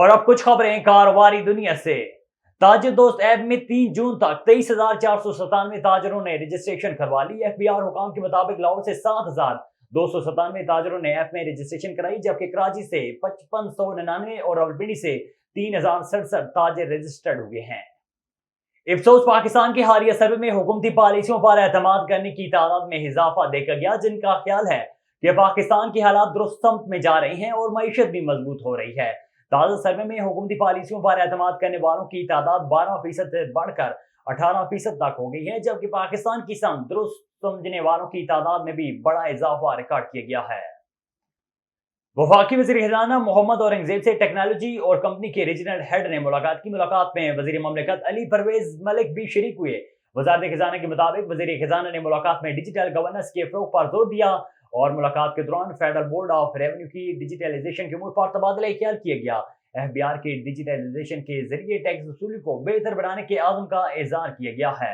और अब कुछ खबरें कारोबारी दुनिया से। ताजिर दोस्त ऐप में 3 जून तक 23,497 ताजरों ने रजिस्ट्रेशन करवा ली। एफबीआर हुकाम के मुताबिक लाहौर से 7,297 ताजरों ने ऐप में रजिस्ट्रेशन कराई, जबकि कराची से 5599 और रावलपिंडी से 3,067 ताजिर रजिस्टर्ड हुए हैं। इफ्सोस पाकिस्तान के हालिया सर्वे में हुकूमती पॉलिसियों पर एतमाद करने की तादाद में इजाफा देखा गया, जिनका ख्याल है कि पाकिस्तान के हालात दुरुस्त समत में जा रहे हैं और मईशत भी मजबूत हो रही है। ताज़ा सर्वे में हुकूमती पॉलिसियों पर एतमाद करने वालों की तादाद 12% से बढ़कर 18% तक हो गई है, जबकि पाकिस्तान की समत दुरुस्त समझने वालों की तादाद में भी बड़ा इजाफा रिकॉर्ड किया गया है। वफाकी वज़ीर खजाना मोहम्मद औरंगजेब से टेक्नोलॉजी और कंपनी के रीजनल हेड ने मुलाकात की। मुलाकात में वज़ीर ममलिकत अली परवेज मलिक भी शरीक हुए। वज़ारत खजाना के मुताबिक वज़ीर खजाना ने मुलाकात में डिजिटल गवर्नेंस के फ़रोग़ पर जोर दिया और मुलाकात के दौरान फेडरल बोर्ड ऑफ रेवेन्यू की डिजिटलाइजेशन के अमूर पर तबादला ख्याल किया गया। एफबीआर के डिजिटलाइजेशन के जरिए टैक्स वसूली को बेहतर बनाने के आज़म का इज़हार किया गया है।